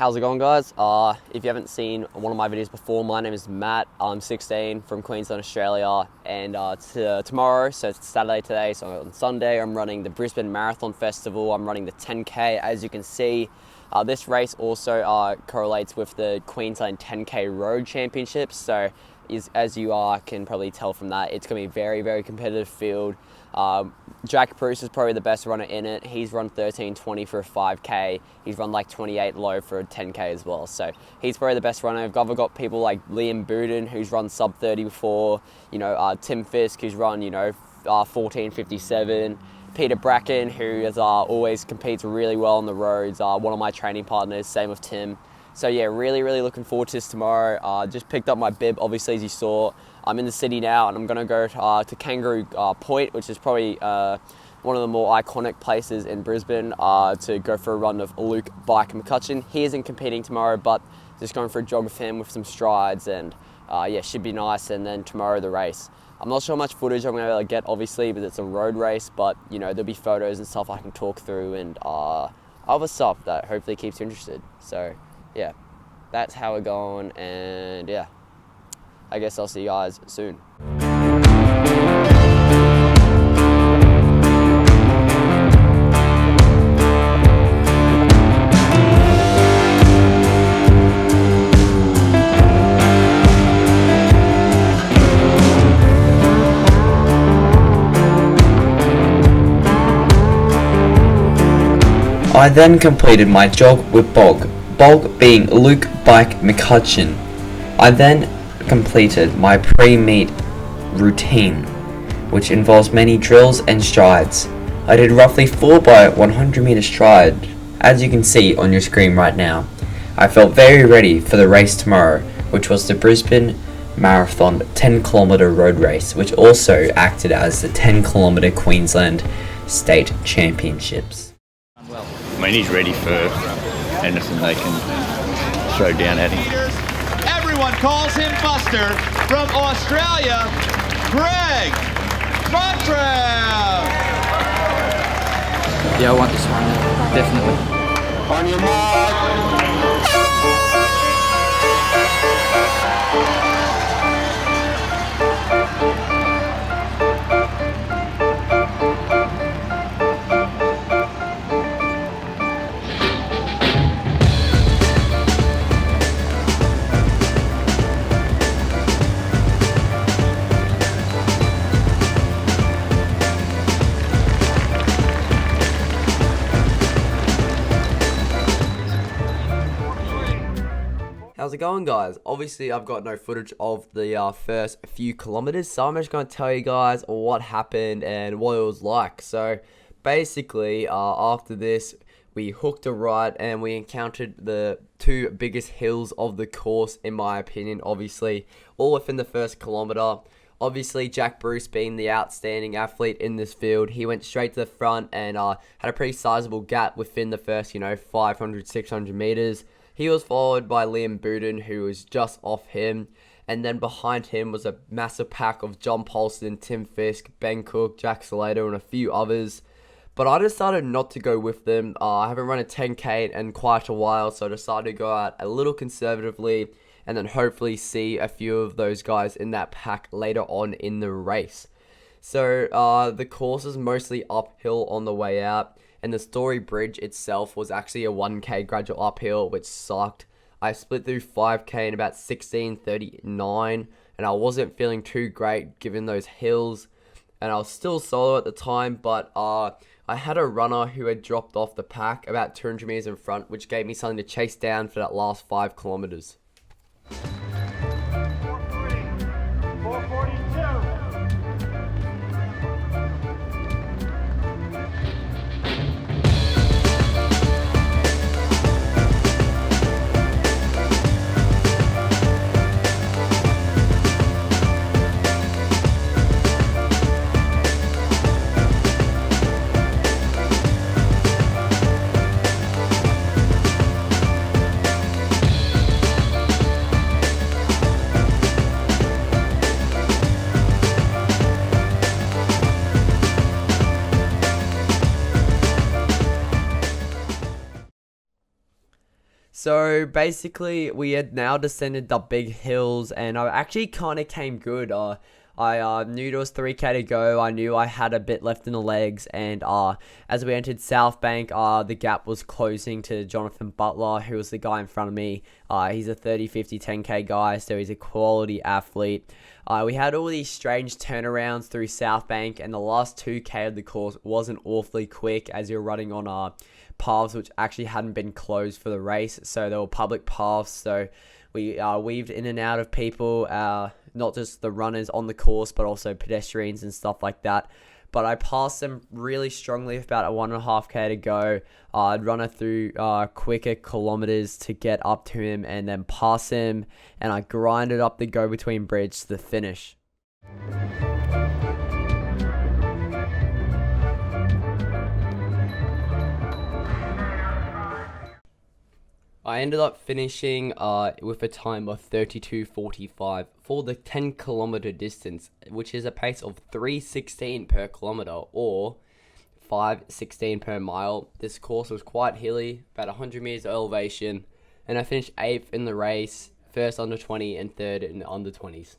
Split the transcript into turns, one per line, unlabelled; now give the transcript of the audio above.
How's it going, guys? If you haven't seen one of my videos before, my name is Matt. I'm 16 from Queensland, Australia, and tomorrow, so it's Saturday today, so on Sunday I'm running the Brisbane Marathon Festival. I'm running the 10K. As you can see, this race also correlates with the Queensland 10K Road Championships, so as you can probably tell from that, it's going to be a very, very competitive field. Jack Bruce is probably the best runner in it. He's run 13:20 for a 5K. He's run like 28 low for a 10K as well. So he's probably the best runner. I've got people like Liam Buden, who's run sub 30 before. Tim Fisk, who's run 14:57. Peter Bracken, who always competes really well on the roads. One of my training partners. Same with Tim. So yeah, really looking forward to this tomorrow. Just picked up my bib, obviously, as you saw. I'm in the city now, and I'm going to go to Kangaroo Point, which is probably one of the more iconic places in Brisbane, to go for a run of Luke Bike McCutcheon. He isn't competing tomorrow, but just going for a jog with him with some strides, and yeah, should be nice. And then tomorrow, the race. I'm not sure how much footage I'm going to be able to get, obviously, because it's a road race, but there'll be photos and stuff I can talk through, and other stuff that hopefully keeps you interested. So yeah, that's how we're going, and yeah, I guess I'll see you guys soon.
I then completed my jog with Bog being Luke Bike McCutcheon. I then completed my pre-meet routine, which involves many drills and strides. I did roughly 4 by 100 meter stride, as you can see on your screen right now. I felt very ready for the race tomorrow, which was the Brisbane Marathon 10-kilometer road race, which also acted as the 10-kilometer Queensland State Championships.
I mean, he's ready for anything they can throw down at him.
Everyone calls him Buster. From Australia, Greg Montreal.
Yeah, I want this one, definitely.
On your mark.
How's it going, guys? Obviously, I've got no footage of the first few kilometers, so I'm just going to tell you guys what happened and what it was like. So, basically, after this, we hooked a right and we encountered the 2 biggest hills of the course, in my opinion, obviously, all within the first kilometer. Obviously, Jack Bruce being the outstanding athlete in this field, he went straight to the front and had a pretty sizable gap within the first, 500, 600 meters. He was followed by Liam Buden, who was just off him. And then behind him was a massive pack of John Paulson, Tim Fisk, Ben Cook, Jack Slater, and a few others. But I decided not to go with them. I haven't run a 10K in quite a while, so I decided to go out a little conservatively and then hopefully see a few of those guys in that pack later on in the race. So the course is mostly uphill on the way out. And the Story Bridge itself was actually a 1K gradual uphill, which sucked. I split through 5K in about 16:39, and I wasn't feeling too great given those hills. And I was still solo at the time, but I had a runner who had dropped off the pack about 200 meters in front, which gave me something to chase down for that last 5 kilometers.
442.
So basically, we had now descended the big hills, and I actually kind of came good. I knew there was 3K to go. I knew I had a bit left in the legs, and as we entered South Bank, the gap was closing to Jonathan Butler, who was the guy in front of me. He's a 30, 50, 10K guy, so he's a quality athlete. We had all these strange turnarounds through South Bank, and the last 2K of the course wasn't awfully quick as you're running on paths which actually hadn't been closed for the race, so they were public paths. So we weaved in and out of people, not just the runners on the course, but also pedestrians and stuff like that. But I passed them really strongly with about a 1.5K to go. I'd run her through quicker kilometers to get up to him and then pass him, and I grinded up the go-between bridge to the finish. I ended up finishing with a time of 32:45 for the 10 kilometer distance, which is a pace of 3:16 per kilometer or 5:16 per mile. This course was quite hilly, about 100 meters of elevation, and I finished 8th in the race, first under 20 and third in the under 20s.